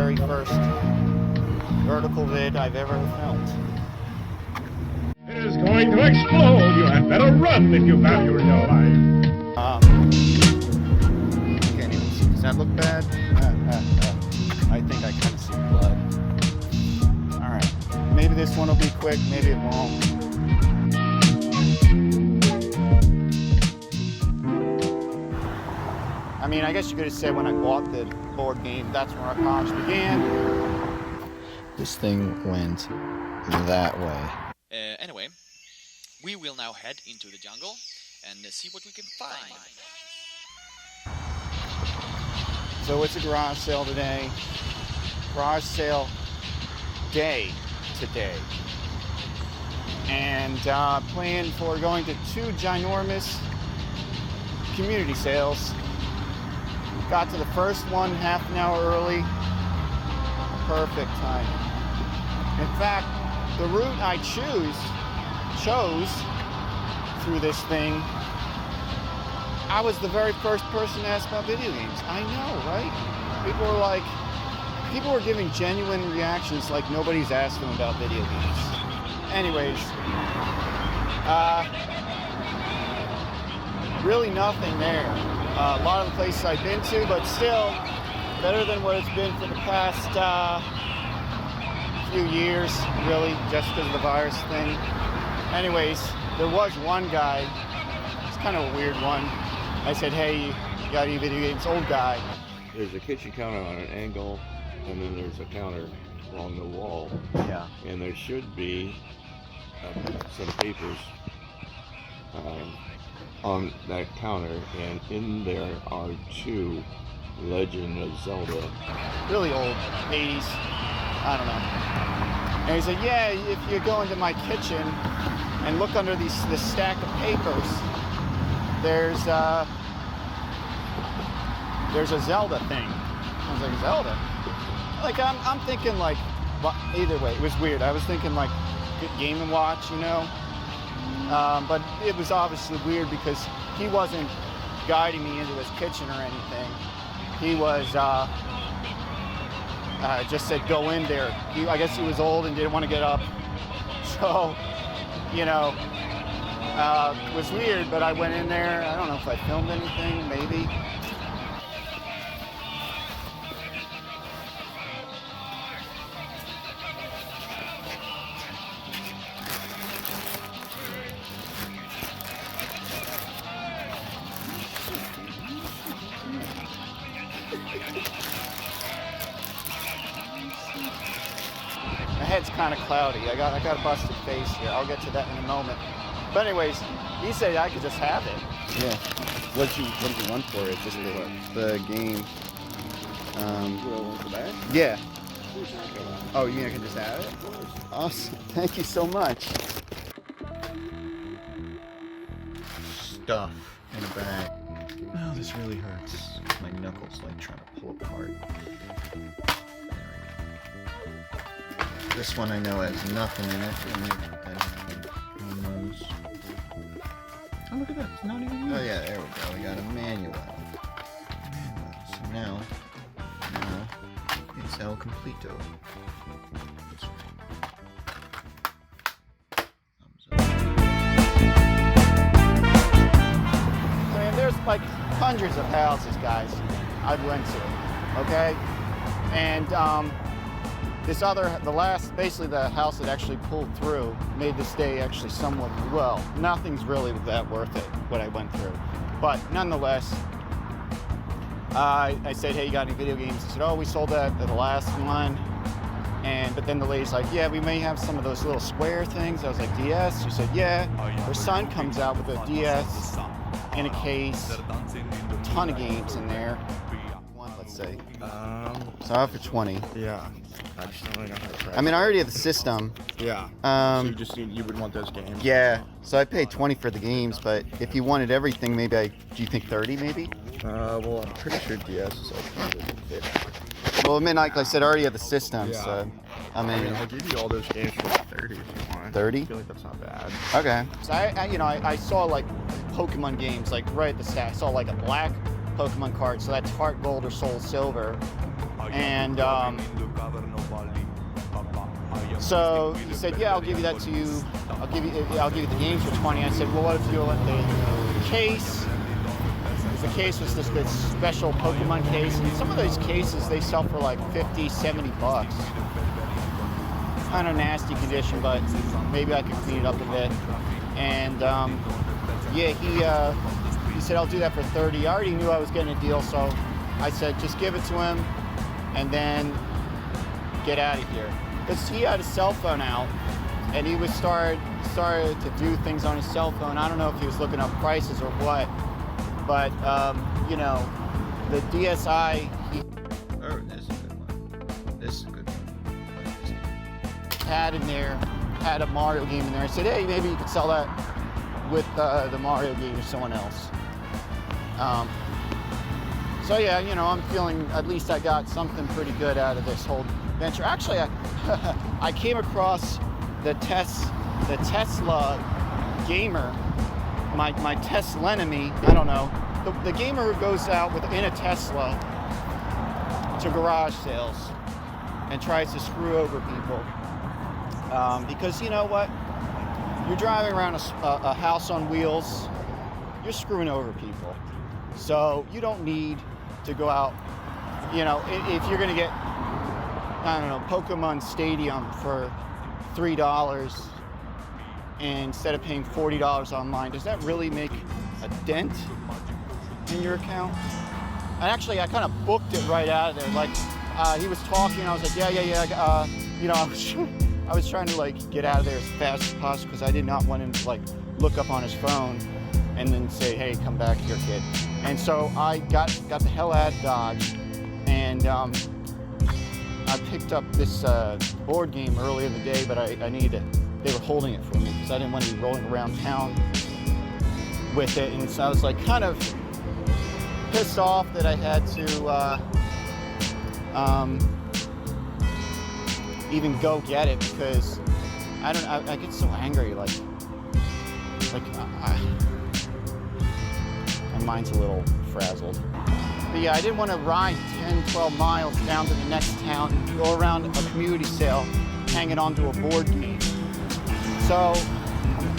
very first vertical vid I've ever filmed. It is going to explode. You had better run if you value your life. Can't even see. Does that look bad? I think I kind of see blood. All right. Maybe this one will be quick. Maybe it won't. I mean, I guess you could have said when I bought the board game, that's where our college began. This thing went that way. Anyway, we will now head into the jungle and see what we can find. So it's a garage sale today. Garage sale day today. And plan for going to 2 ginormous community sales. Got to the first one half an hour early. Perfect time. In fact, the route I chose through this thing, I was the very first person to ask about video games. I know, right? People were giving genuine reactions like nobody's asked them about video games. Anyways, really nothing there. A lot of the places I've been to, but still better than what it's been for the past few years, really, just because of the virus thing. Anyways, there was one guy, it's kind of a weird one. I said, hey, you got any video games? Old guy. There's a kitchen counter on an angle, and then there's a counter along the wall. Yeah. And there should be some papers on that counter, and in there are 2 Legend of Zelda. Really old, 80s, I don't know. And he said, yeah, if you go into my kitchen and look under this stack of papers, there's a Zelda thing. I was like, Zelda? Like, I'm thinking like, well, either way, it was weird. I was thinking like Game & Watch, you know? But it was obviously weird because he wasn't guiding me into his kitchen or anything. He was just said go in there. I guess he was old and didn't want to get up. So, you know, it was weird, but I went in there. I don't know if I filmed anything, maybe. My head's kind of cloudy. I got a busted face here. I'll get to that in a moment. But anyways, he said I could just have it. Yeah. What did you want for it? Just the game. Yeah. Oh, you mean I can just have it? Awesome. Thank you so much. Stuff in a bag. Oh, this really hurts. My knuckles like trying to pull apart. This one I know has nothing in it. Oh, look at that. It's not even used. Oh, yeah, there we go. We got a manual. So now it's El Completo. Thumbs up. I mean, there's like hundreds of houses, guys, I've went to, okay? And, basically the house that actually pulled through made this day actually somewhat, well, nothing's really that worth it, what I went through. But nonetheless, I said, hey, you got any video games? He said, oh, we sold that at the last one. But then the lady's like, yeah, we may have some of those little square things. I was like, DS? She said, yeah. Her son comes out with a DS in a case, a ton of games in there. Let's say. So out for 20. Yeah. I just don't really know how to price. I mean, I already have the system. Yeah. So you would want those games. Yeah. So I paid 20 for the games, but if you wanted everything, maybe do you think 30 maybe? Well, I'm pretty sure DS is like 150. Well, I mean, like I said, I already have the system, Yeah. so I mean, I'll give you all those games for like 30 if you want. 30? I feel like that's not bad. Okay. So I saw like Pokemon games, like right at the start. I saw like a black Pokemon card, so that's Heart Gold or Soul Silver. And so he said, yeah, I'll give you that to you. I'll give you the games for 20. I said, well, what if you want the case? The case was this special Pokemon case, and some of those cases they sell for like 50, 70 bucks. Kind of nasty condition, but maybe I could clean it up a bit. And yeah, he said I'll do that for 30. I already knew I was getting a deal, so I said just give it to him and then get out of here. Because he had a cell phone out, and he was started to do things on his cell phone. I don't know if he was looking up prices or what, but you know, the DSi. Oh, this is a good one. This is a good one. Had in there, had a Mario game in there. I said, hey, maybe you could sell that with the Mario game to someone else. So yeah, you know, I'm feeling at least I got something pretty good out of this whole venture. Actually, I came across the Tesla gamer, my Tesla enemy. I don't know. The gamer who goes out in a Tesla to garage sales and tries to screw over people. Because you know what? You're driving around a house on wheels, you're screwing over people. So you don't need to go out, you know, if you're gonna get, I don't know, Pokemon Stadium for $3 instead of paying $40 online, does that really make a dent in your account? And actually, I kind of booked it right out of there. Like, he was talking, I was like, yeah. You know, I was trying to like get out of there as fast as possible because I did not want him to like look up on his phone and then say, hey, come back here, kid. And so I got the hell out of Dodge, and I picked up this board game earlier in the day, but I needed it. They were holding it for me because I didn't want to be rolling around town with it. And so I was like kind of pissed off that I had to even go get it because I get so angry, like my mind's a little frazzled. But yeah, I didn't want to ride 10, 12 miles down to the next town and go around a community sale hanging onto a board game. So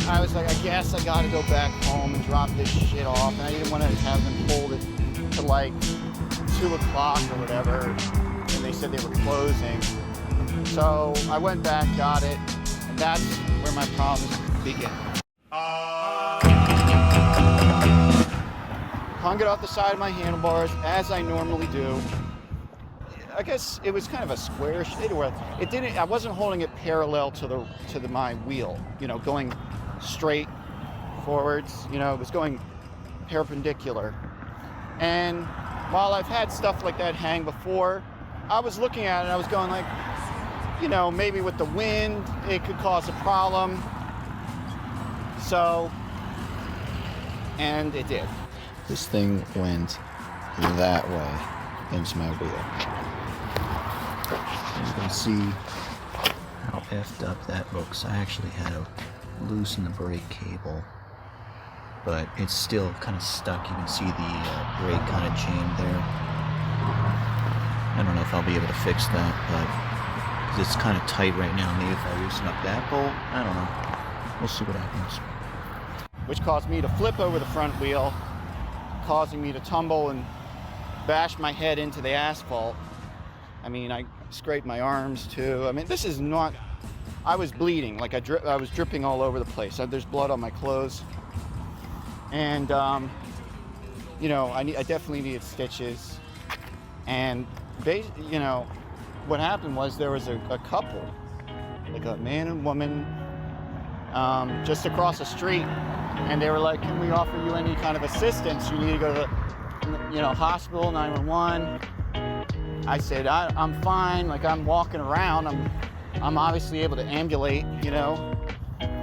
I was like, I guess I gotta go back home and drop this shit off, and I didn't want to have them hold it to like 2 o'clock or whatever, and they said they were closing. So I went back, got it, and that's where my problems begin. Hung it off the side of my handlebars, as I normally do. I guess it was kind of a square shape where it didn't. I wasn't holding it parallel to my wheel, you know, going straight forwards. You know, it was going perpendicular. And while I've had stuff like that hang before, I was looking at it and I was going like, you know, maybe with the wind it could cause a problem. So, and it did. This thing went that way into my wheel. You can see how effed up that looks. I actually had to loosen the brake cable, but it's still kind of stuck. You can see the brake kind of jammed there. I don't know if I'll be able to fix that, but 'cause it's kind of tight right now. Maybe if I loosen up that bolt, I don't know. We'll see what happens. Which caused me to flip over the front wheel, causing me to tumble and bash my head into the asphalt. I mean, I scraped my arms too. I mean, this is not, I was bleeding, like I was dripping all over the place. There's blood on my clothes. And, you know, I definitely needed stitches. And, you know, what happened was there was a couple, like a man and woman, just across the street. And they were like, can we offer you any kind of assistance? You need to go to the, you know, hospital, 911. I said, I'm fine. Like, I'm walking around. I'm obviously able to ambulate, you know.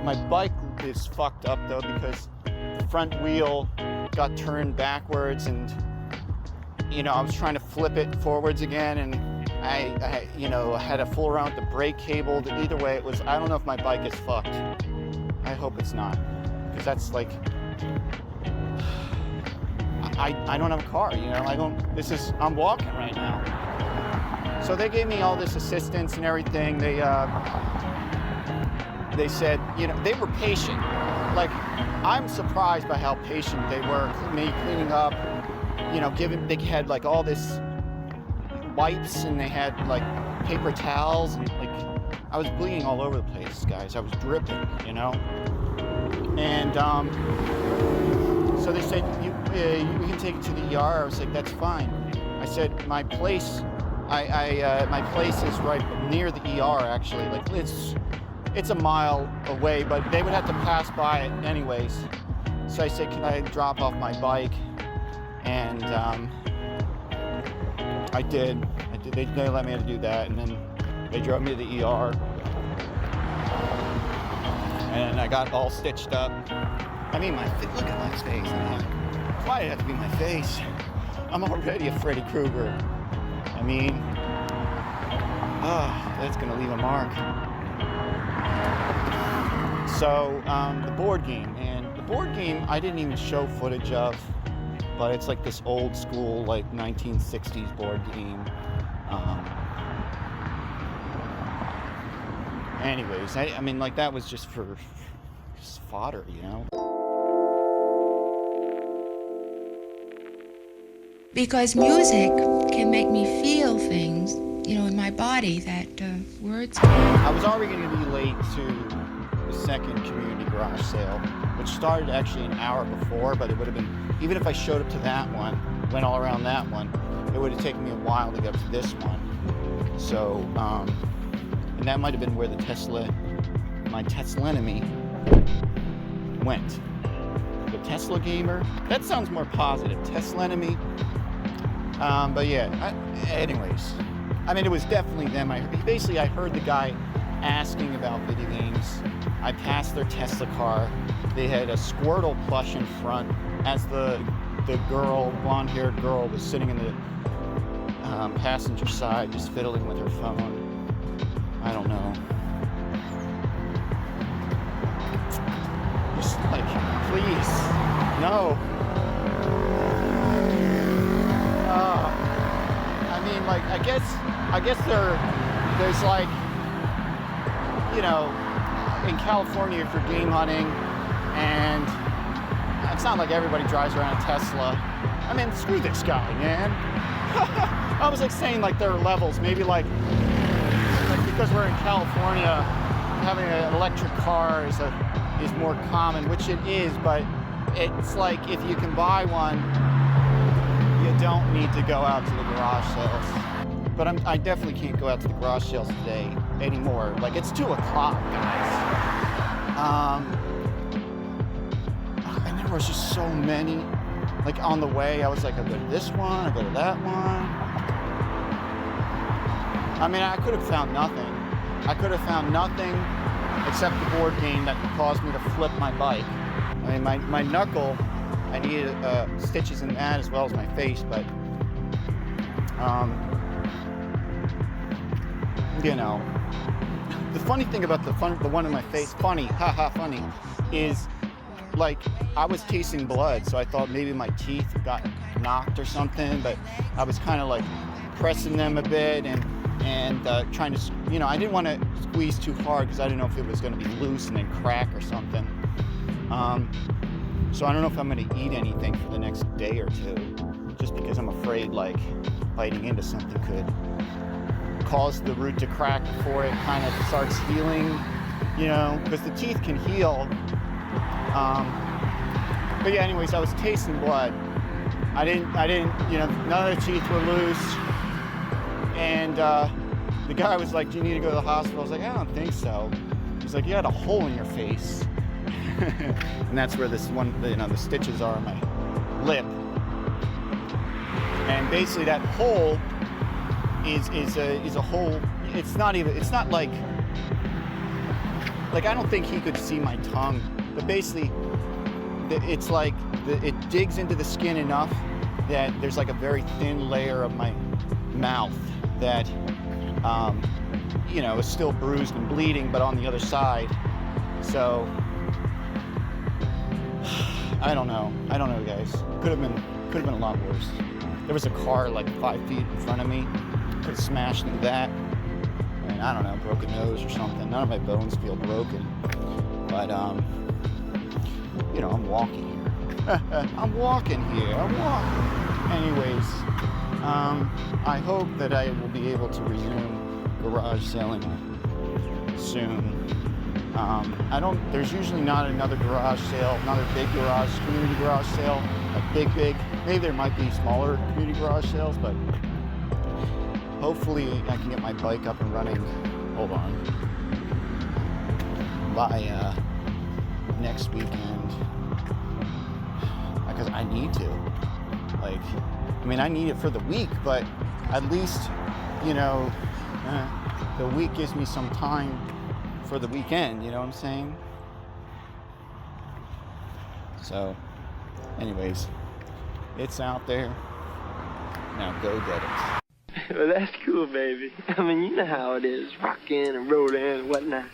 My bike is fucked up though because the front wheel got turned backwards, and you know, I was trying to flip it forwards again, and I you know, had to fool around with the brake cable. Either way, it was, I don't know if my bike is fucked. I hope it's not, because that's like, I don't have a car, you know. I'm walking right now. So they gave me all this assistance and everything. They said, you know, they were patient. Like, I'm surprised by how patient they were. Me cleaning up, you know, they had like all this wipes and they had like paper towels and like, I was bleeding all over the place, guys. I was dripping, you know? And so they said, we can take it to the ER. I was like, that's fine. I said, my place, my place is right near the ER, actually. Like, it's a mile away, but they would have to pass by it anyways. So I said, can I drop off my bike? And I did. They let me do that, and then they drove me to the ER. And I got all stitched up. I mean, look at my face, man. Why did it have to be my face? I'm already a Freddy Krueger. I mean, that's gonna leave a mark. So, the board game, and the board game I didn't even show footage of, but it's like this old school, like 1960s board game. Anyways, I mean, like, that was just for fodder, you know? Because music can make me feel things, you know, in my body that words can't. I was already going to be late to the second community garage sale, which started actually an hour before, but it would have been, even if I showed up to that one, went all around that one, it would have taken me a while to get up to this one. So, and that might have been where the my Tesla enemy went. The Tesla gamer, that sounds more positive. Tesla enemy. But yeah, anyways, I mean, it was definitely them. Basically, I heard the guy asking about video games. I passed their Tesla car. They had a Squirtle plush in front as the girl, blonde-haired girl, was sitting in the passenger side just fiddling with her phone. I don't know. Just like, please, no. I mean, like, I guess there's like, you know, in California if you're game hunting, and it's not like everybody drives around a Tesla. I mean, screw this guy, man. I was like saying, like, there are levels, maybe like because we're in California, having an electric car is more common, which it is, but it's like if you can buy one, you don't need to go out to the garage sales. But I definitely can't go out to the garage sales today anymore. Like, it's 2 o'clock, guys. And there was just so many. Like, on the way, I was like, I go to this one, I go to that one. I mean, I could have found nothing. I could have found nothing except the board game that caused me to flip my bike. I mean, my knuckle, I needed stitches in that as well as my face, but, you know. The funny thing about the one in my face, funny, funny, is, like, I was tasting blood, so I thought maybe my teeth got knocked or something, but I was kind of like pressing them a bit and trying to, you know, I didn't want to squeeze too hard because I didn't know if it was going to be loose and then crack or something. So I don't know if I'm going to eat anything for the next day or two, just because I'm afraid, like, biting into something could cause the root to crack before it kind of starts healing, you know, because the teeth can heal. But yeah, anyways, I was tasting blood. I didn't, you know, none of the teeth were loose. And the guy was like, do you need to go to the hospital? I was like, I don't think so. He's like, you had a hole in your face. And that's where this one, you know, the stitches are on my lip. And basically that hole is a hole. It's not like I don't think he could see my tongue, but basically it's like it digs into the skin enough that there's like a very thin layer of my mouth that you know, is still bruised and bleeding, but on the other side. So I don't know, guys. Could have been a lot worse. There was a car like 5 feet in front of me, could have smashed through that. And I don't know, broke a nose or something. None of my bones feel broken. But, you know, I'm walking here. I'm walking here. I'm walking. Anyways, I hope that I will be able to resume garage selling soon. There's usually not another garage sale, another big community garage sale, a big, maybe there might be smaller community garage sales, but hopefully I can get my bike up and running, hold on, by next weekend, because I need to. Like, I mean, I need it for the week, but at least, you know, the week gives me some time for the weekend, you know what I'm saying? So, anyways, it's out there. Now go get it. Well, that's cool, baby. I mean, you know how it is, rocking and rolling and whatnot.